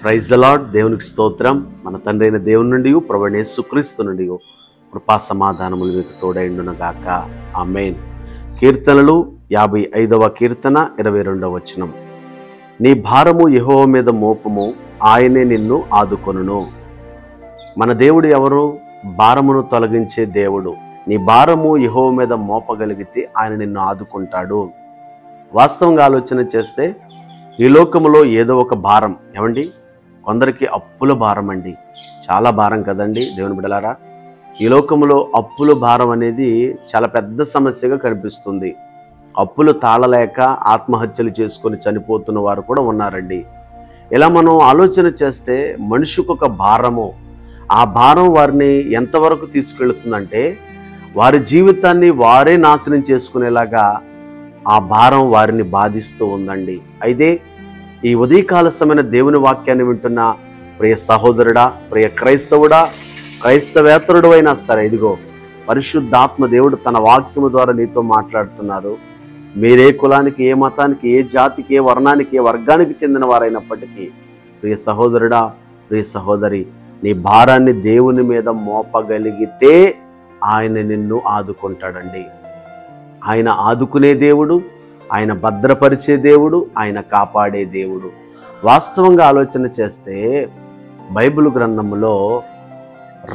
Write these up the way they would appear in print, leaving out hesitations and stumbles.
Praise the lord. దేవునికి స్తోత్రం. మన తండ్రి అయిన దేవుని నుండి ప్రభువైన యేసుక్రీస్తు నుండి కృపా సమాధానములు మీకు తోడైండునగాక. ఆమేన్. కీర్తనలు 55వ కీర్తన 22వ వచనం. నీ భారము యెహోవా మీద మోపము, ఆయనే నిన్ను ఆదుకొనును. మన దేవుడు ఎవరు? భారమును తొలగించే దేవుడు. నీ భారము యెహోవా మీద మోపగలిగితే ఆయన నిన్ను ఆదుకుంటాడు. వాస్తవంగా ఆలోచన చేస్తే ఈ లోకములో ఏదో ఒక భారం, ఏమండి, కొందరికి అప్పుల భారం అండి. చాలా భారం కదండి దేవుని బిడ్డలారా. ఈ లోకములో అప్పుల భారం అనేది చాలా పెద్ద సమస్యగా కనిపిస్తుంది. అప్పులు తాళలేక ఆత్మహత్యలు చేసుకొని చనిపోతున్న వారు కూడా ఉన్నారండి. ఇలా మనం ఆలోచన చేస్తే మనిషికి ఒక భారము, ఆ భారం వారిని ఎంతవరకు తీసుకెళ్తుందంటే వారి జీవితాన్ని వారే నాశనం చేసుకునేలాగా ఆ భారం వారిని బాధిస్తూ ఉందండి. అయితే ఈ ఉదయకాలసమైన దేవుని వాక్యాన్ని వింటున్న ప్రియ సహోదరుడా, ప్రియ క్రైస్తవుడా, క్రైస్తవేతరుడు అయినా సరే, ఇదిగో పరిశుద్ధాత్మ దేవుడు తన వాక్యము ద్వారా నీతో మాట్లాడుతున్నారు. మీరే కులానికి, ఏ మతానికి, ఏ జాతికి, ఏ వర్ణానికి, ఏ వర్గానికి చెందిన వారైనప్పటికీ ప్రియ సహోదరుడా, ప్రియ సహోదరి, నీ భారాన్ని దేవుని మీద మోపగలిగితే ఆయన నిన్ను ఆదుకుంటాడండి. ఆయన ఆదుకునే దేవుడు, ఆయన భద్రపరిచే దేవుడు, ఆయన కాపాడే దేవుడు. వాస్తవంగా ఆలోచన చేస్తే బైబిల్ గ్రంథంలో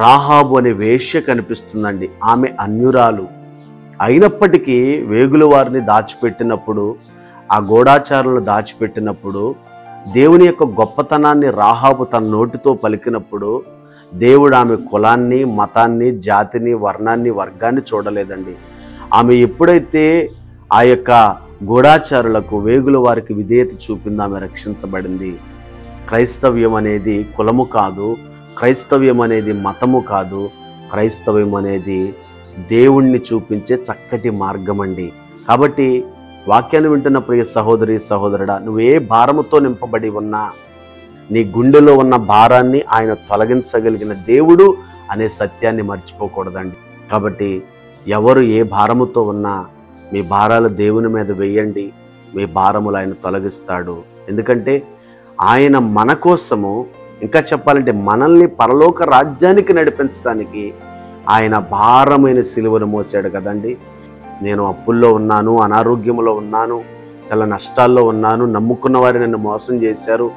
రాహాబు అనే వేశ్య కనిపిస్తుందండి. ఆమె అన్యురాలు అయినప్పటికీ వేగుల వారిని దాచిపెట్టినప్పుడు, ఆ గూఢాచారులను దాచిపెట్టినప్పుడు, దేవుని యొక్క గొప్పతనాన్ని రాహాబు తన నోటితో పలికినప్పుడు దేవుడు ఆమె కులాన్ని, మతాన్ని, జాతిని, వర్ణాన్ని, వర్గాన్ని చూడలేదండి. ఆమె ఎప్పుడైతే ఆ యొక్క గూఢాచారులకు, వేగుల వారికి విధేయత చూపిందో ఆమె రక్షించబడింది. క్రైస్తవ్యం అనేది కులము కాదు, క్రైస్తవ్యం అనేది మతము కాదు, క్రైస్తవ్యం అనేది దేవుణ్ణి చూపించే చక్కటి మార్గం అండి. కాబట్టి వాక్యాన్ని వింటున్న ప్రియ సహోదరి, సహోదరుడా, నువ్వే భారముతో నింపబడి ఉన్నా నీ గుండెలో ఉన్న భారాన్ని ఆయన తొలగించగలిగిన దేవుడు అనే సత్యాన్ని మర్చిపోకూడదండి. కాబట్టి ఎవరు ఏ భారముతో ఉన్నా మీ భారాలు దేవుని మీద వేయండి. మీ భారములు ఆయన తొలగిస్తాడు. ఎందుకంటే ఆయన మన కోసము, ఇంకా చెప్పాలంటే మనల్ని పరలోక రాజ్యానికి నడిపించడానికి ఆయన భారమైన సిలువను మోసాడు కదండి. నేను అప్పుల్లో ఉన్నాను, అనారోగ్యంలో ఉన్నాను, చాలా నష్టాల్లో ఉన్నాను, నమ్ముకున్న వారు నన్ను మోసం చేశారు,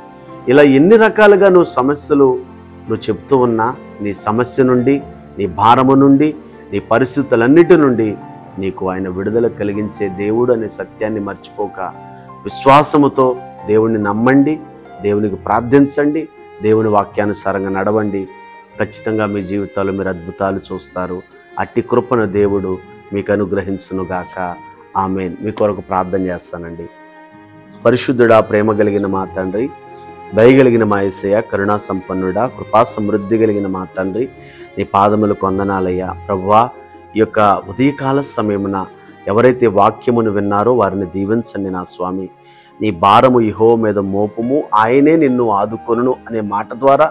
ఇలా ఎన్ని రకాలుగా నువ్వు చెప్తూ ఉన్నా, నీ సమస్య నుండి, నీ భారము నుండి, నీ పరిస్థితులన్నిటి నుండి నీకు ఆయన విడుదల కలిగించే దేవుడు అనే సత్యాన్ని మర్చిపోక విశ్వాసముతో దేవుణ్ణి నమ్మండి, దేవునికి ప్రార్థించండి, దేవుని వాక్యానుసారంగా నడవండి. ఖచ్చితంగా మీ జీవితాల్లో మీరు అద్భుతాలు చూస్తారు. అట్టి కృపను దేవుడు మీకు అనుగ్రహించునుగాక. ఆమేన్. మీ కొరకు ప్రార్థన చేస్తానండి. పరిశుద్ధుడా, ప్రేమ కలిగిన మా తండ్రి, దయగలిగిన మా యేసయ్య, కరుణా సంపన్నుడా, కృపా సమృద్ధి కలిగిన మా తండ్రి, నీ పాదములకు వందనాలయ్యా. ప్రభువా, ఈ యొక్క ఉదయకాల సమయమున ఎవరైతే వాక్యమును విన్నారో వారిని దీవించండి నా స్వామి. నీ భారము యెహోవా మీద మోపము, ఆయనే నిన్ను ఆదుకొనును అనే మాట ద్వారా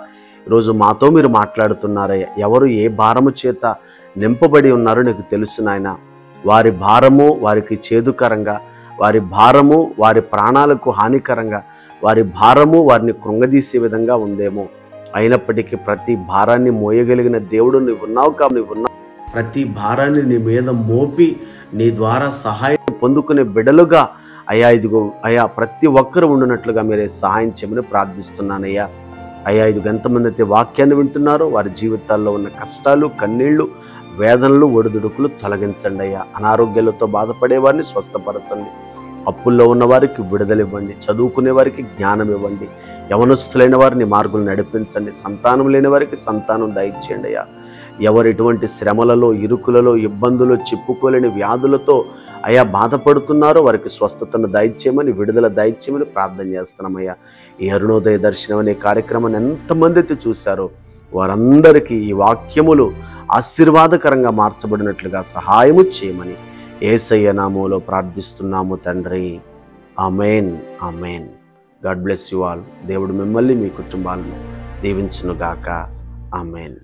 ఈరోజు మాతో మీరు మాట్లాడుతున్నారయ్యా. ఎవరు ఏ భారము చేత నింపబడి ఉన్నారో నీకు తెలుసు నాయన. వారి భారము వారికి చేదుకరంగా, వారి భారము వారి ప్రాణాలకు హానికరంగా, వారి భారము వారిని కృంగదీసే విధంగా ఉందేమో. అయినప్పటికీ ప్రతి భారాన్ని మోయగలిగిన దేవుడు నువ్వు ఉన్నావు. ప్రతి భారాన్ని నీ మీద మోపి నీ ద్వారా సహాయం పొందుకునే బిడలుగా అయ్యా, ఇదిగో అయ్యా, ప్రతి ఒక్కరు ఉండునట్లుగా మీరే సహాయం చేయమని ప్రార్థిస్తున్నానయ్యా. అయ్యా, ఇదిగో ఎంతమంది అయితే వాక్యాన్ని వింటున్నారో వారి జీవితాల్లో ఉన్న కష్టాలు, కన్నీళ్లు, వేదనలు, ఒడిదుడుకులు తొలగించండి అయ్యా. అనారోగ్యాలతో బాధపడే వారిని స్వస్థపరచండి. అప్పుల్లో ఉన్న వారికి విడుదల ఇవ్వండి. చదువుకునే వారికి జ్ఞానం ఇవ్వండి. యవనస్తులైన వారిని మార్గులు నడిపించండి. సంతానం లేని వారికి సంతానం దయచేయండి అయ్యా. ఎవరు ఎటువంటి శ్రమలలో, ఇరుకులలో, ఇబ్బందులు, చెప్పుకోలేని వ్యాధులతో అయ్యా బాధపడుతున్నారో వారికి స్వస్థతను దయచేయమని, విడుదల దయచేయమని ప్రార్థన చేస్తున్నామయ్యా. ఈ అరుణోదయ దర్శనం అనే కార్యక్రమాన్ని ఎంతమంది అయితే చూశారో వారందరికీ ఈ వాక్యములు ఆశీర్వాదకరంగా మార్చబడినట్లుగా సహాయము చేయమని యేసయ్య నామములో ప్రార్థిస్తున్నాము తండ్రి. Amen, amen. God bless you all. దేవుడు మిమ్మల్ని, మీ కుటుంబాలను దీవించునుగాక. ఆమేన్.